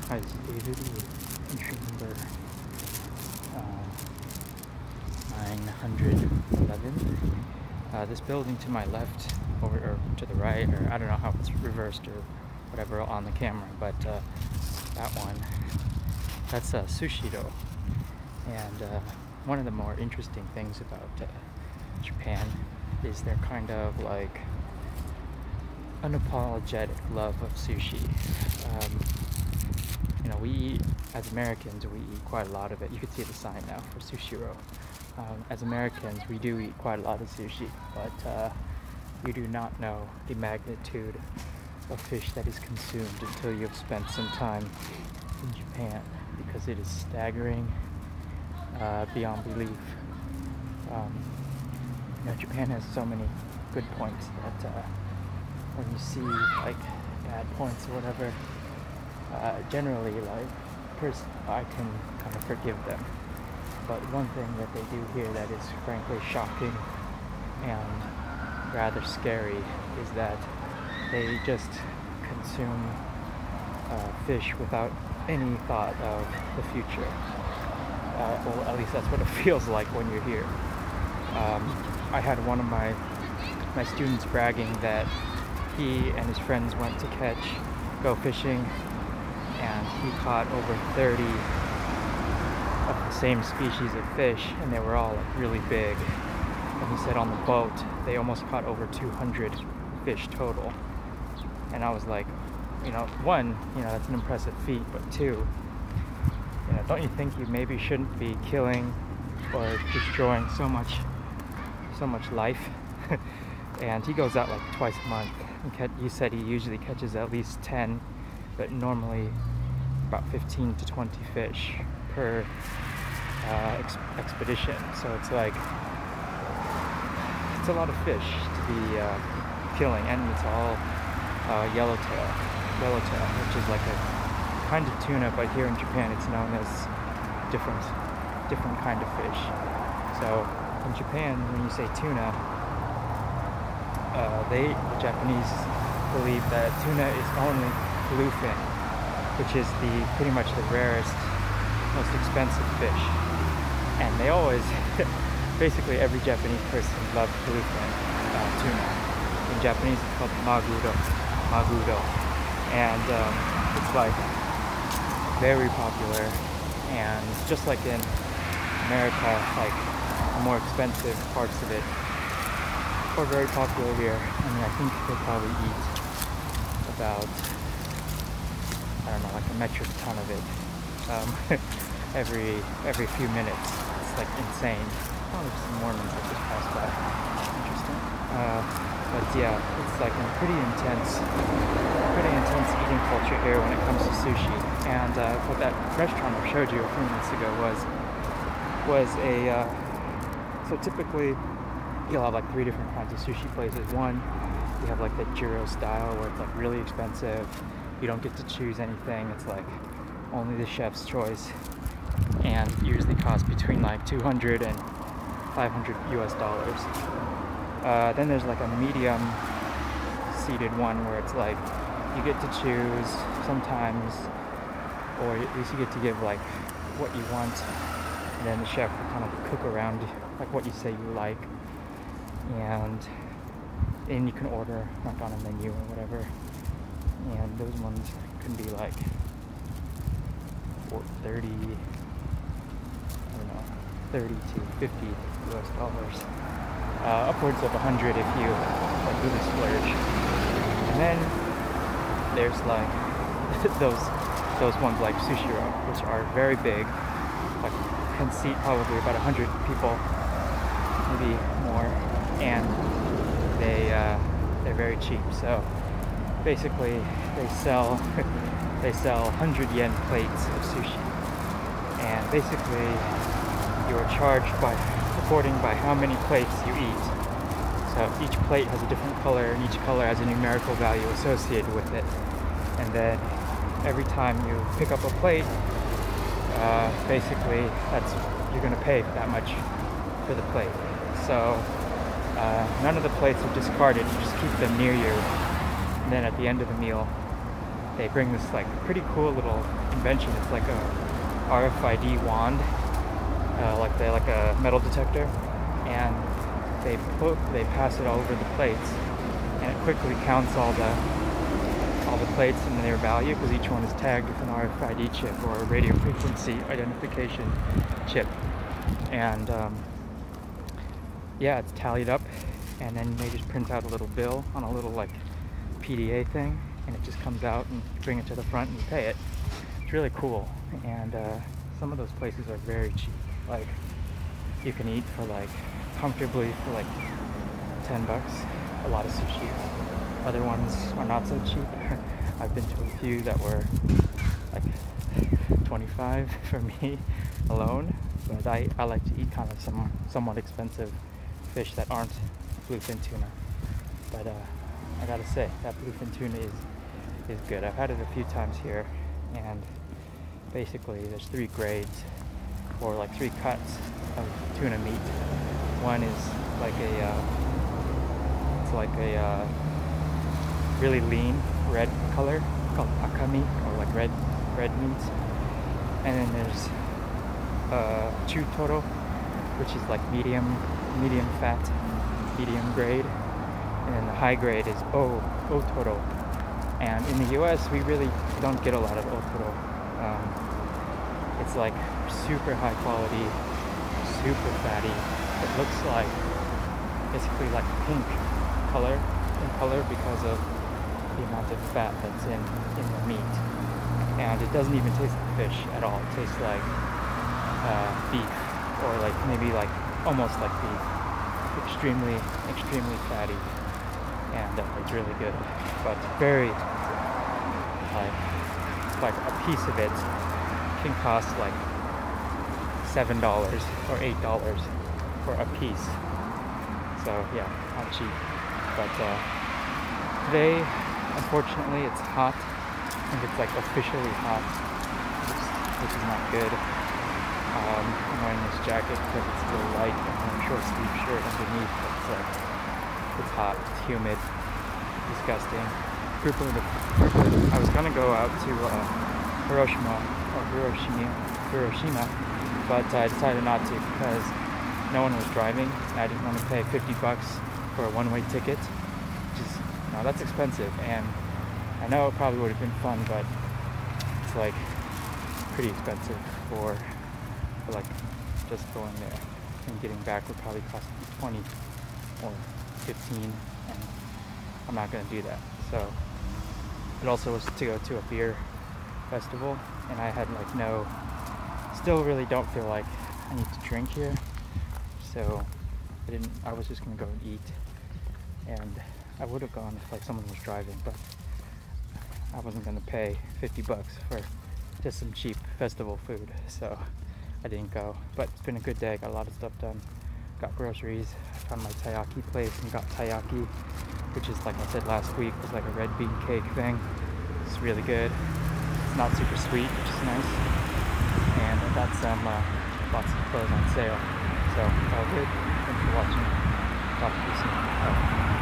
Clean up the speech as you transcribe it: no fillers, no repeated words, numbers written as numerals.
Hi, this is David with entry number 911. This building to my left, or to the right, or I don't know how it's reversed or whatever on the camera, but that one, that's Sushi-do. And one of the more interesting things about Japan is their kind of like unapologetic love of sushi. You know, we eat, as Americans, we eat quite a lot of it. You can see the sign now for Sushi-ro. As Americans, we do eat quite a lot of sushi, but you do not know the magnitude of fish that is consumed until you've spent some time in Japan, because it is staggering beyond belief. You know, Japan has so many good points that when you see like bad points or whatever, generally like I can kind of forgive them. But one thing that they do here that is frankly shocking and rather scary is that they just consume fish without any thought of the future. Well, at least that's what it feels like when you're here. I had one of my students bragging that he and his friends went to go fishing, and he caught over 30 of the same species of fish, and they were all like really big. And he said on the boat they almost caught over 200 fish total. And I was like, you know, one, you know, that's an impressive feat, but two, you know, don't you think you maybe shouldn't be killing or destroying so much life? And he goes out like twice a month. He said he usually catches at least 10, but normally about 15 to 20 fish per expedition. So it's like, it's a lot of fish to be killing, and it's all yellowtail, which is like a kind of tuna, but here in Japan it's known as different kind of fish. So in Japan, when you say tuna, the Japanese believe that tuna is only bluefin, which is pretty much the rarest, most expensive fish. And they always, basically every Japanese person loves bluefin tuna. In Japanese it's called maguro, and it's like very popular. And just like in America, like the more expensive parts of it are very popular here. I mean, I think they probably eat about, I don't know, like a metric ton of it every few minutes. It's like insane. Oh, there's some Mormons that just passed by. Interesting. But yeah, it's like a pretty intense eating culture here when it comes to sushi. And what that restaurant I showed you a few minutes ago was a so typically you'll have like 3 different kinds of sushi places. One, you have like the Jiro style where it's like really expensive. You don't get to choose anything. It's like only the chef's choice, and usually costs between like $200 and $500 US. Then there's like a medium seated one where it's like you get to choose sometimes, or at least you get to give like what you want, and then the chef will kind of cook around like what you say you like. And you can order like on a menu or whatever, and those ones can be like 30 to 50 US dollars, upwards of 100 if you like really splurge. And then there's like those ones like Sushi-ro, which are very big, like can seat probably about 100 people, maybe more, and they're very cheap. So basically they sell 100 yen plates of sushi, and basically you are charged according by how many plates you eat. So each plate has a different color, and each color has a numerical value associated with it. And then every time you pick up a plate, basically you're going to pay that much for the plate. So none of the plates are discarded. You just keep them near you, and then at the end of the meal they bring this like pretty cool little invention. It's like a RFID wand, like a metal detector, and they pass it all over the plates, and it quickly counts all the plates and their value, because each one is tagged with an RFID chip, or a radio frequency identification chip. And yeah, it's tallied up, and then they just print out a little bill on a little like PDA thing, and it just comes out, and you bring it to the front and you pay it. It's really cool. And some of those places are very cheap. Like, you can eat for like comfortably for like $10, a lot of sushi. Other ones are not so cheap. I've been to a few that were like 25 for me alone, but I like to eat kind of somewhat expensive fish that aren't bluefin tuna. But I gotta say, that bluefin tuna is good. I've had it a few times here, and basically there's 3 grades, or like 3 cuts of tuna meat. One is like a really lean red color called akami, or like red meat. And then there's chutoro, which is like medium fat, medium grade. And then the high grade is otoro. And in the US, we really don't get a lot of otoro. It's like super high quality, super fatty. It looks like basically like pink in color because of the amount of fat that's in the meat. And it doesn't even taste like fish at all. It tastes like beef, or like maybe like almost like beef. Extremely fatty, and it's really good, but very like a piece of it can cost like $7 or $8 for a piece. So yeah, not cheap. But today, unfortunately, it's hot, and it's like officially hot, which is not good. I'm wearing this jacket because it's a little light, and I'm a short sleeve shirt underneath, but it's hot, it's humid, disgusting. I was gonna go out to Hiroshima, but I decided not to because no one was driving, and I didn't want to pay $50 for a one-way ticket, which is, that's expensive, and I know it probably would have been fun, but it's like pretty expensive for like just going there, and getting back would probably cost me 20 or 15, and I'm not going to do that. So it also was to go to a beer festival, and I had like still really don't feel like I need to drink here, so I was just going to go and eat, and I would have gone if like someone was driving, but I wasn't going to pay $50 for just some cheap festival food, so I didn't go. But it's been a good day. Got a lot of stuff done. Got groceries. I found my taiyaki place and got taiyaki, which is, like I said last week, was like a red bean cake thing. It's really good. It's not super sweet, which is nice. And I got some lots of clothes on sale. So all good. Thanks for watching. Talk to you soon. Bye.